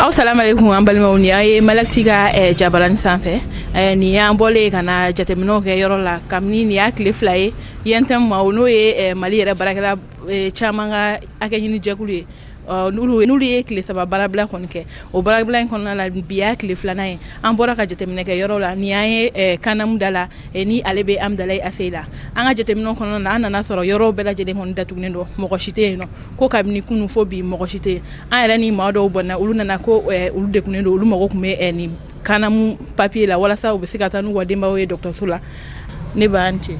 Assalamu alaikum an balimaw ni ay malakti ka jabaran sanfɛ ni y'an bɔlen ka na jateminɛw kɛ yɔrɔ la kabini ni y'a tile fila ye yɛntɛn ma n'o ye Mali yɛrɛ baarakɛla caman ka hakɛ ɲini jɛkulu ye n'olu ye tile saba baarabila kɔni kɛ o baarabila in kɔnɔna la bi y'a tile filanan ye an bɔra ka jateminɛ kɛ yɔrɔ la ni an ye kanamu da la ni ale bɛ Amdalayi Ase la an ka jateminɛw kɔnɔna na an nana sɔrɔ yɔrɔ bɛɛ lajɛlen kɔni datugulen don mɔgɔ si tɛ yen nɔ ko kabini kunu fo bi mɔgɔ si tɛ yen an yɛrɛ ni maa dɔw bɔnna olu nana ko olu degunnen don olu mago tun bɛ nin kanamu papier la walasa u bɛ se ka taa n'u ka denbayaw ye dɔgɔtɔrɔso la ne b'an cɛ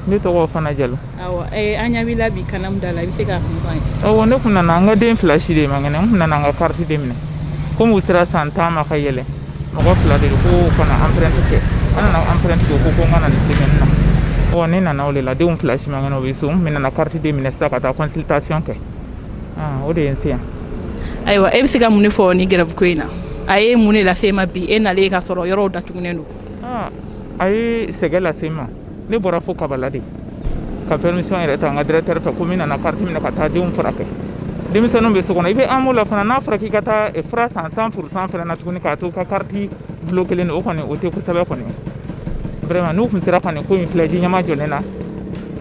ne tɔgɔ Fana Jalo. Awɔ an ɲa b'i la bi kanamu da la i bɛ se k'a kun fɔ an ye. Awɔ ne kun nana an ka den fila si de ma kɛnɛ n kun nana an ka carte de minɛ komi u sera san 10 ma ka yɛlɛ mɔgɔ fila de ko kana empreinte kɛ an nana empreinte kɛ ko n kana nin semaine na ne nana o de la denw fila si ma kɛnɛ o bɛ so n nana carte de minɛ sisan ka taa consultation kɛ o de ye n se yan. Ayiwa e bɛ se ka mun de fɔ ni grève ko in na a ye mun de lase e ma bi e nalen ka sɔrɔ yɔrɔw datugulen don. A ye sɛgɛn lase n ma ne bɔra fo Kabala de ka permission yɛrɛ ta n ka directeur fɛ ko min nana carte minɛ ka taa denw furakɛ denmisɛnninw bɛ so kɔnɔ i bɛ AMO la fana n'a fɔra k'i ka taa fura san 100% fana na tuguni k'a to ka carte bloqué len don o kɔni o tɛ kosɛbɛ kɔni vraiment n'u tun sera kɔni ko in filɛ ji ɲɛma jɔlen na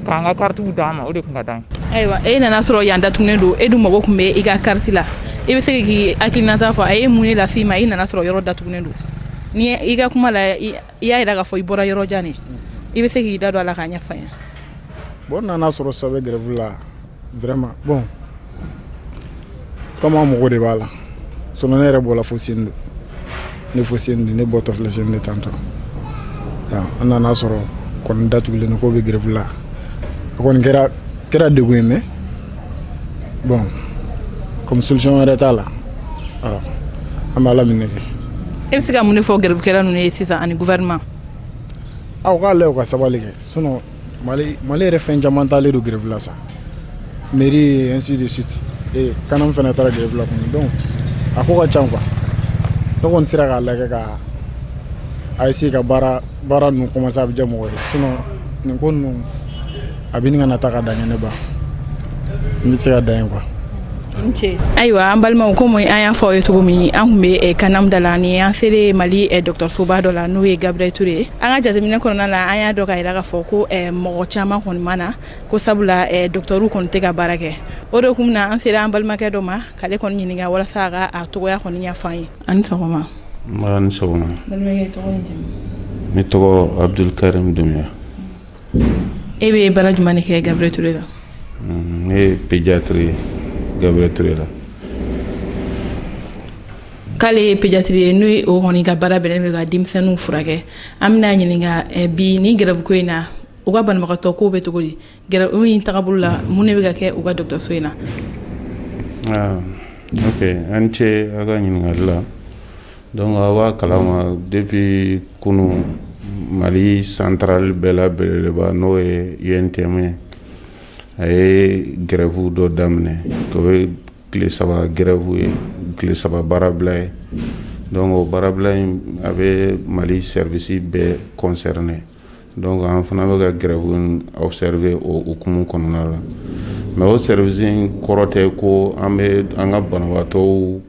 k'an ka cartes d'an ma o de tun ka d'an ye. Ayiwa e nana sɔrɔ yan datugulen don e dun mago tun bɛ i ka carte la i bɛ se k'i hakilinata fɔ a ye mun de lase i ma i nana sɔrɔ yɔrɔ datugulen don ni i ka kuma la i y'a jira k'a fɔ i bɔra yɔrɔ jan de i bɛ se k'i da don a la k'a ɲɛfɔ an ye. Bon nana sɔrɔ sabe grève la vraiment bon comme an mago de b'a la sinon ne yɛrɛ bɔra fo Senu ne fo Senu ne bɔtɔ filɛ Senu de tantôt an nana sɔrɔ kɔni datugulen don k'o bɛ grève la a kɔni kɛra degun ye mais bon comme solution wɛrɛ t'a la an bɛ Ala minɛ kɛ. E bɛ se ka mun de fɔ grève kɛla ninnu ye sisan ani gouvernement. Aw k'a lajɛ u ka sabali kɛ sinon Mali yɛrɛ fɛn caman taalen don grève la sa mairie ainsi de suite kanamu fana taara grève la kɔni donc a ko ka ca quoi ne kɔni sera k'a lajɛ ka a essayer ka baara ninnu commencer a bɛ diya mɔgɔ ye sinon nin ko ninnu a bɛ nin kana taa ka dan ɲɛ ne ba n bɛ se ka dan yen quoi. Ayiwa an balimaw komi an y'a fɔ aw ye cogo min an tun bɛ kanamu da la ni an selen Mali dɔgɔtɔrɔsoba dɔ la n'o ye Gabriel Ture ye an ka jateminɛ kɔnɔna la an y'a dɔn k'a jira k'a fɔ ko mɔgɔ caman kɔni ma na ko sabula dɔgɔtɔrɔw kɔni tɛ ka baara kɛ o de kun na an sera an balimakɛ dɔ ma k'ale kɔni ɲininka walasa a ka a tɔgɔya kɔni ɲɛfɔ an ye. Ani sɔgɔma. Ni sɔgɔma. Balimakɛ tɔgɔ ni jamu. Ne tɔgɔ Abdulkarim Dumiya. E bɛ baara jumɛn de kɛ Gabriel Ture la? Ne ye pédiatre ye Gabriel Ture la. K'ale ye pédiatre ye n'o ye o kɔni ka baara bɛnnen bɛ ka denmisɛnninw furakɛ an bɛna ɲininka bi ni grève ko in na u ka banabagatɔ ko bɛ cogo di grève in tagabolo la mun de bɛ ka kɛ u ka dɔgɔtɔrɔso in na. Ok an ce a ka ɲininkali la donc a b'a kalama depuis kunu Mali centrale bɛɛ la belebeleba n'o ye UNTM ye a ye grève dɔ daminɛ o ye tile saba grève ye tile saba baarabila ye donc o baarabila in a bɛ Mali service bɛɛ concerné donc an fana bɛ ka grève in observer o hukumu kɔnɔna la mais o service in kɔrɔ tɛ ko an bɛ an ka banabaatɔw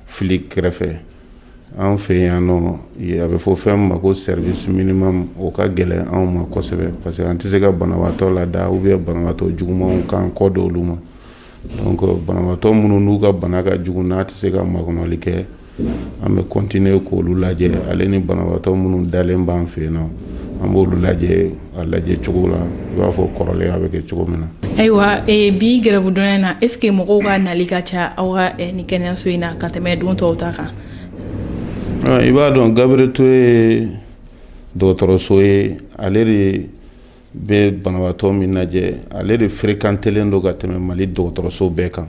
fili kɛrɛfɛ an fɛ yan nɔ a bɛ fɔ fɛn min ma ko service minimum o ka gɛlɛn anw ma kosɛbɛ parce que an tɛ se ka banabaatɔ lada ou bien banabaatɔ jugumanw k'an kɔ don olu ma donc banabaatɔ minnu n'u ka bana ka jugu n'a tɛ se ka makɔnɔli kɛ an bɛ continuer k'olu lajɛ ale ni banabaatɔ minnu dalen b'an fɛ yen nɔ an b'olu lajɛ a lajɛ cogo la i b'a fɔ kɔrɔlen a bɛ kɛ cogo min na. Ayiwa bi grève donna in na est ce que mɔgɔw ka nali ka ca aw ka nin kɛnɛyaso in na ka tɛmɛ don tɔw ta kan. I b'a dɔn Gabriel Ture ye dɔgɔtɔrɔso ye ale de bɛ banabaatɔ min lajɛ ale de fréquentelen don ka tɛmɛ Mali dɔgɔtɔrɔso bɛɛ kan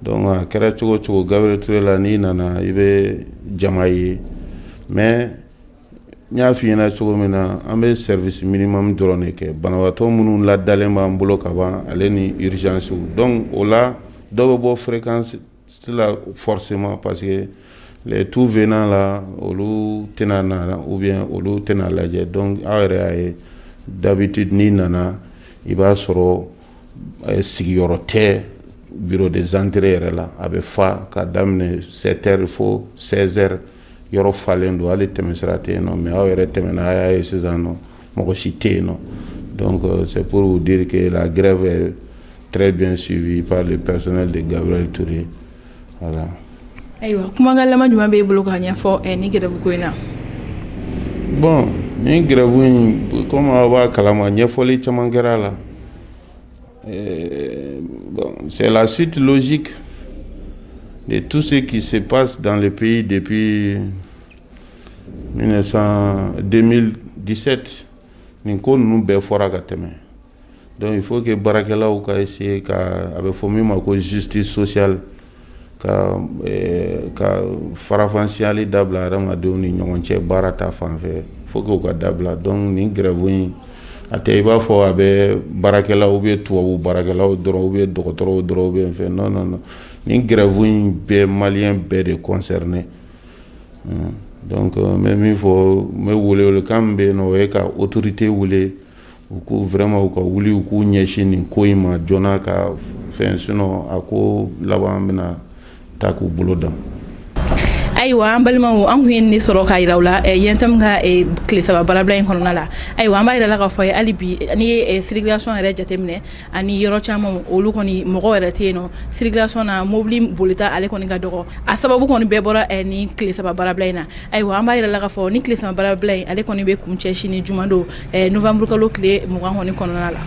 donc a kɛra cogo o cogo Gabriel Ture la n'i nana i bɛ jama ye mais n y'a f'i ɲɛna cogo min na an bɛ service minimum dɔrɔn de kɛ banabaatɔ minnu ladalen b'an bolo ka ban ale ni urgence donc o la dɔw bɛ bɔ fréquence la forcément parce que les tout venant là olu tena na ou bien olu tena lajɛ donc aw yɛrɛ y'a ye d'habitude n'i nana i b'a sɔrɔ sigiyɔrɔ tɛ bureau des entrées yɛrɛ la a bɛ fa ka daminɛ 7h fo 16h yɔrɔ falen don hali tɛmɛsira tɛ yen nɔ mais aw yɛrɛ tɛmɛna a y'a ye sisan nɔ mɔgɔ si tɛ yen nɔ donc c'est pour vous dire que la grève est très bien suivie par le personnel de Gabriel Touré voilà. Ayiwa kumakan laban jumɛn b'e bolo k'a ɲɛfɔ ni grève ko in na. Bon ni grève in comme aw b'a kalama ɲɛfɔli caman kɛra la. Bon, c'est la suite logique de tout ce qui se passe dans le pays depuis 2017. Nin ko ninnu bɛɛ fɔra ka tɛmɛ. Donc il faut que baarakɛlaw ka essayer ka a bɛ fɔ min ma ko justice sociale ka farafansiyali dabila adamadenw ni ɲɔgɔn cɛ baara ta fan fɛ. Il faut que o ka dabila. Donc nin grève in a tɛ i b'a fɔ a bɛ baarakɛlaw ou bien tubabu baarakɛlaw dɔrɔn ou bien dɔgɔtɔrɔw dɔrɔn ou bien fɛn non non non nin grève in bɛɛ maliyɛn bɛɛ de concerné donc n bɛ min fɔ n bɛ welewelekan min bɛ yen nɔ o ye ka autorité wele u ko vraiment u ka wuli u k'u ɲɛsin nin ko in ma joona ka fɛn sinon a ko laban bɛna taa k'u bolo dan. Ayiwa an balimaw an kun ye ni sɔrɔ k'a yira u la yɛntɛm ka tile saba baarabila in kɔnɔna la ayiwa an b'a yira la k'a fɔ hali bi ni ye circulation yɛrɛ jateminɛ ani yɔrɔ caman olu kɔni mɔgɔ yɛrɛ tɛ yen nɔ circulation na mobili bolita ale kɔni ka dɔgɔ a sababu kɔni bɛɛ bɔra ni tile saba baarabila in na ayiwa an b'a yira la k'a fɔ ni tile saba baarabila in ale kɔni bɛ kun cɛ sini juma don novembre kalo tile 20 kɔni kɔnɔna la.